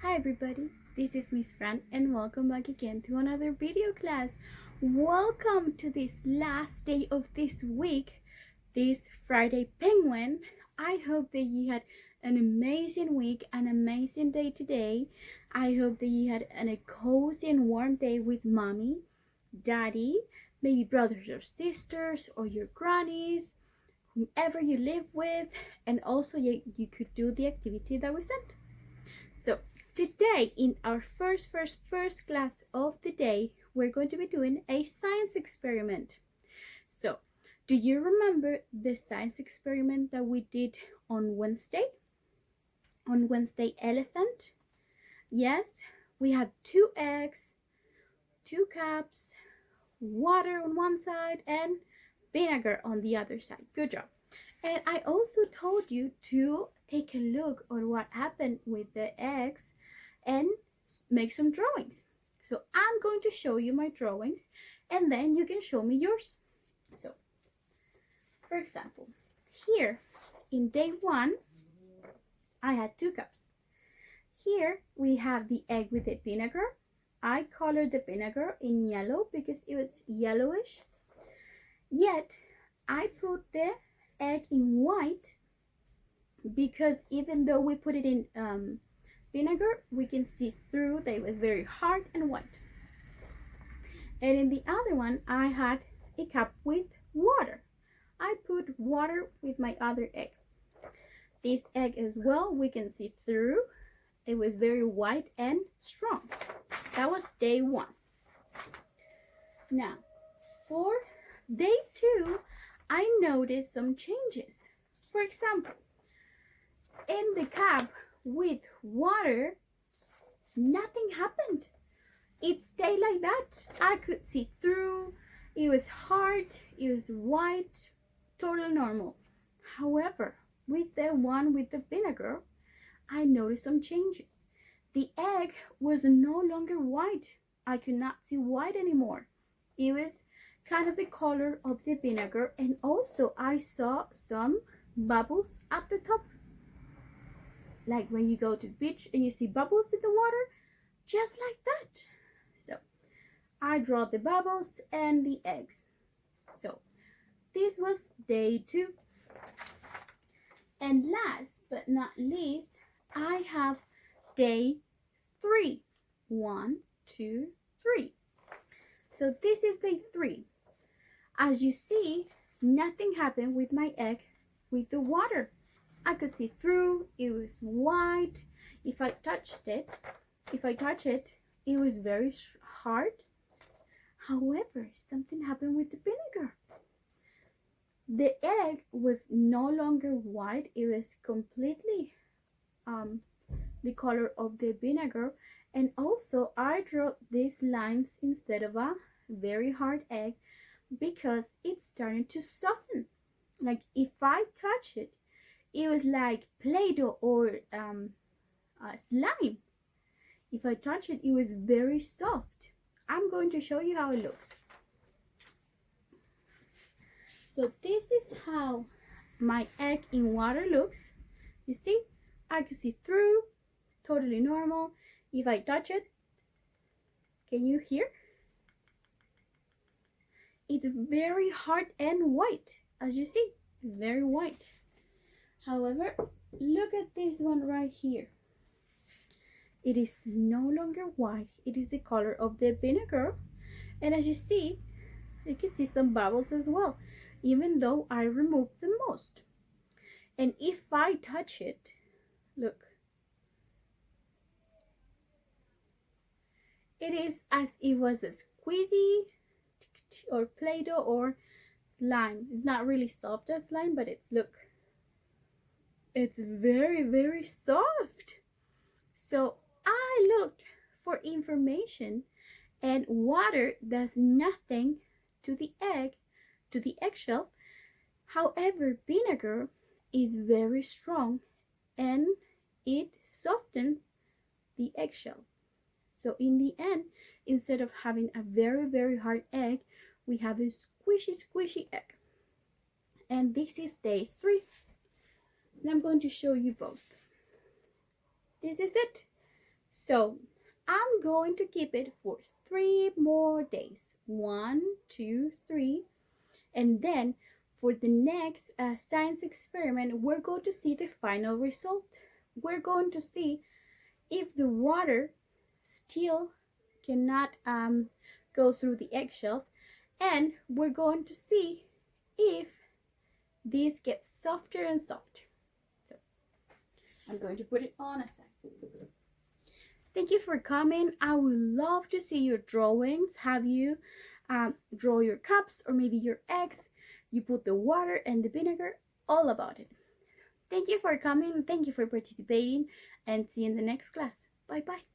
Hi everybody, this is Ms Fran and welcome back again to another video class. Welcome to this last day of this week, this Friday Penguin. I hope that you had an amazing week, an amazing day today. I hope that you had a cozy and warm day with mommy, daddy, maybe brothers or sisters or your grannies, whomever you live with, and also you could do the activity that we sent. So today in our first class of the day, we're going to be doing a science experiment. So do you remember the science experiment that we did on Wednesday? On Wednesday elephant? Yes, we had 2 eggs, 2 cups, water on one side and vinegar on the other side. Good job. And I also told you to take a look at what happened with the eggs and make some drawings. So I'm going to show you my drawings and then you can show me yours. So, for example, here in day 1, I had 2 cups. Here we have the egg with the vinegar. I colored the vinegar in yellow because it was yellowish. Yet, I put the egg in white because even though we put it in vinegar, we can see through that it was very hard and white. And in the other one, I had a cup with water. I put water with my other egg. This egg as well, we can see through. It was very white and strong. That was day 1. Now, for day 2, I noticed some changes. For example, in the cup with water, nothing happened. It stayed like that. I could see through. It was hard. It was white. Total normal. However, with the one with the vinegar, I noticed some changes. The egg was no longer white. I could not see white anymore. It was kind of the color of the vinegar, and also I saw some bubbles at the top, like when you go to the beach and you see bubbles in the water, just like that. So I draw the bubbles and the eggs. So this was day 2. And last but not least, I have day 3. 1, 2, 3. So this is day 3. As you see, nothing happened with my egg with the water. I could see through. It was white. If I touch it, it was very hard. However, something happened with the vinegar. The egg was no longer white. It was completely the color of the vinegar. And also, I drew these lines instead of a very hard egg because it's starting to soften. Like if I touch it, it was like Play-Doh or slime. If I touch it, it was very soft. I'm going to show you how it looks. So this is how my egg in water looks. You see, I can see through, totally normal. If I touch it, can you hear? It's very hard and white, as you see, very white. However, look at this one right here. It is no longer white. It is the color of the vinegar. And as you see, you can see some bubbles as well, even though I removed the most. And if I touch it, look. It is as if it was a squeezy or Play-Doh or slime. It's not really soft as slime, but it's very, very soft. So I looked for information, and water does nothing to the egg, to the eggshell. However, vinegar is very strong and it softens the eggshell. So in the end, instead of having a very, very hard egg, we have a squishy egg. And this is day 3. And I'm going to show you both. This is it. So I'm going to keep it for 3 more days. 1, 2, 3. And then for the next science experiment, we're going to see the final result. We're going to see if the water still cannot go through the eggshell, and we're going to see if this gets softer and softer. So I'm going to put it on a side. Thank you for coming. I would love to see your drawings. Have you draw your cups or maybe your eggs? You put the water and the vinegar, all about it. Thank you for coming. Thank you for participating, and see you in the next class. Bye bye.